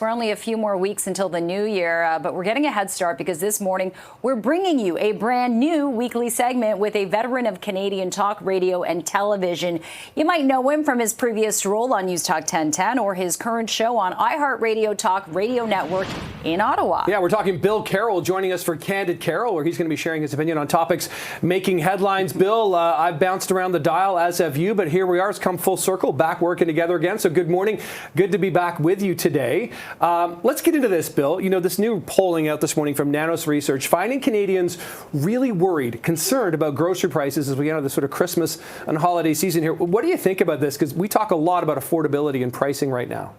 We're only a few more weeks until the new year, but we're getting a head start because this morning we're bringing you a brand new weekly segment with a veteran of Canadian talk radio and television. You might know him from his previous role on News Talk 1010 or his current show on iHeartRadio Talk Radio Network in Ottawa. Yeah, we're talking Bill Carroll joining us for Candid Carroll, where he's going to be sharing his opinion on topics making headlines. Bill, I've bounced around the dial, as have you, but here we are. It's come full circle, back working together again. So good morning. Good to be back with you today. Let's get into this, Bill. You know, this new polling out this morning from Nanos Research, finding Canadians really worried, concerned about grocery prices as we enter the sort of Christmas and holiday season here. What do you think about this? Because we talk a lot about affordability and pricing right now.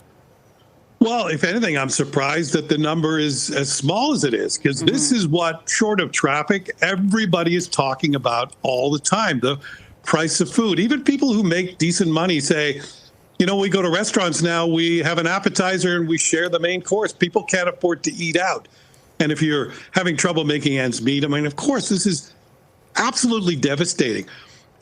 Well, if anything, I'm surprised that the number is as small as it is, because this is what, short of traffic, everybody is talking about all the time, the price of food. Even people who make decent money say, you know, we go to restaurants now, we have an appetizer and we share the main course. People can't afford to eat out. And if you're having trouble making ends meet, I mean, of course, this is absolutely devastating.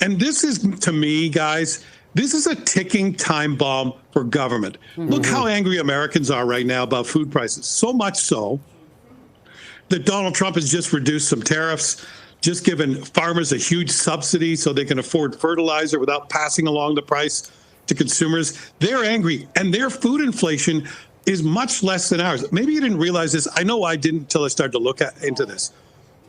And this is, to me, guys, this is a ticking time bomb for government. Look how angry Americans are right now about food prices. So much so that Donald Trump has just reduced some tariffs, just given farmers a huge subsidy so they can afford fertilizer without passing along the price to consumers. They're angry, and their food inflation is much less than ours. Maybe you didn't realize this. I know I didn't until I started to look into this.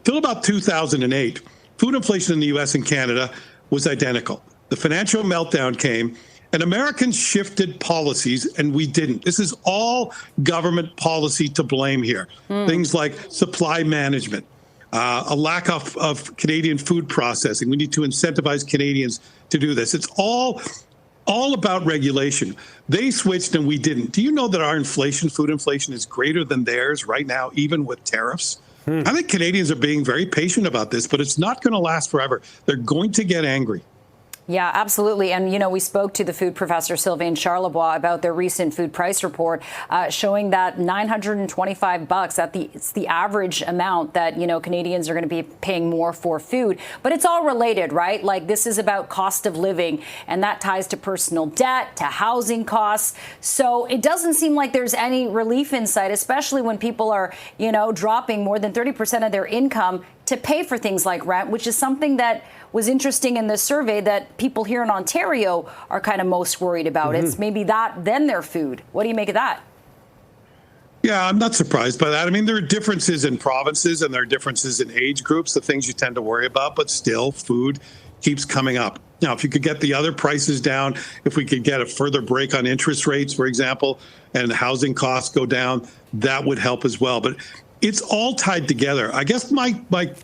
Till about 2008, food inflation in the U.S. and Canada was identical. The financial meltdown came, and Americans shifted policies, and we didn't. This is all government policy to blame here. Things like supply management, a lack of Canadian food processing. We need to incentivize Canadians to do this. It's all about regulation. They switched and we didn't. Do you know that our inflation, food inflation, is greater than theirs right now, even with tariffs? I think Canadians are being very patient about this, but it's not going to last forever. They're going to get angry. Yeah, absolutely. And, you know, we spoke to the food professor, Sylvain Charlebois, about their recent food price report showing that $925, it's the average amount that, you know, Canadians are going to be paying more for food. But it's all related, right? Like, this is about cost of living, and that ties to personal debt, to housing costs. So it doesn't seem like there's any relief in sight, especially when people are, you know, dropping more than 30% of their income to pay for things like rent, which is something that was interesting in this survey that people here in Ontario are kind of most worried about. It's maybe that, then their food. What do you make of that? Yeah, I'm not surprised by that. I mean, there are differences in provinces and there are differences in age groups, the things you tend to worry about, but still food keeps coming up. Now, if you could get the other prices down, if we could get a further break on interest rates, for example, and housing costs go down, that would help as well. But it's all tied together. I guess my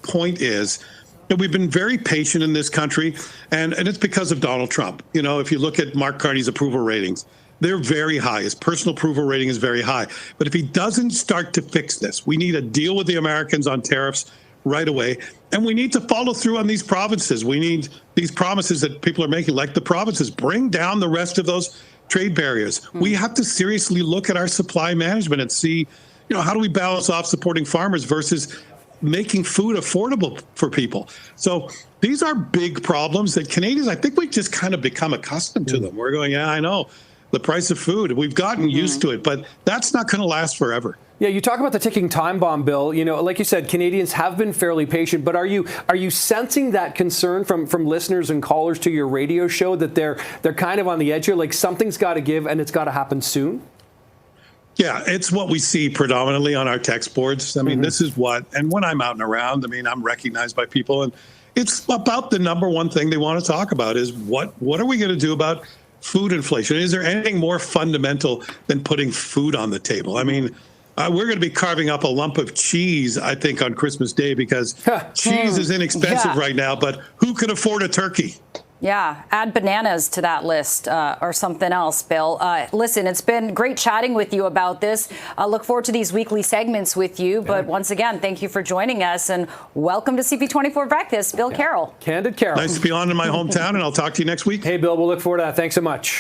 point is that we've been very patient in this country, and it's because of Donald Trump. You know, if you look at Mark Carney's approval ratings, they're very high. His personal approval rating is very high. But if he doesn't start to fix this, we need a deal with the Americans on tariffs right away. And we need to follow through on these provinces. We need these promises that people are making, like the provinces, bring down the rest of those trade barriers. We have to seriously look at our supply management and see, you know, how do we balance off supporting farmers versus making food affordable for people? So these are big problems that Canadians, I think we've just kind of become accustomed to them. We're going, yeah, I know the price of food. We've gotten used to it, but that's not going to last forever. Yeah, you talk about the ticking time bomb, Bill. You know, like you said, Canadians have been fairly patient, but are you sensing that concern from listeners and callers to your radio show that they're kind of on the edge here, like something's got to give and it's got to happen soon? Yeah, it's what we see predominantly on our text boards. I mean, this is what, and when I'm out and around, I mean, I'm recognized by people, and it's about the number one thing they want to talk about is what are we going to do about food inflation? Is there anything more fundamental than putting food on the table? I mean, we're going to be carving up a lump of cheese, I think, on Christmas Day because cheese is inexpensive right now, but who can afford a turkey? Yeah, add bananas to that list or something else, Bill. Listen, it's been great chatting with you about this. I look forward to these weekly segments with you. But once again, thank you for joining us and welcome to CP24 Breakfast, Bill Carroll. Candid Carroll. Nice to be on in my hometown, and I'll talk to you next week. Hey, Bill, we'll look forward to that. Thanks so much.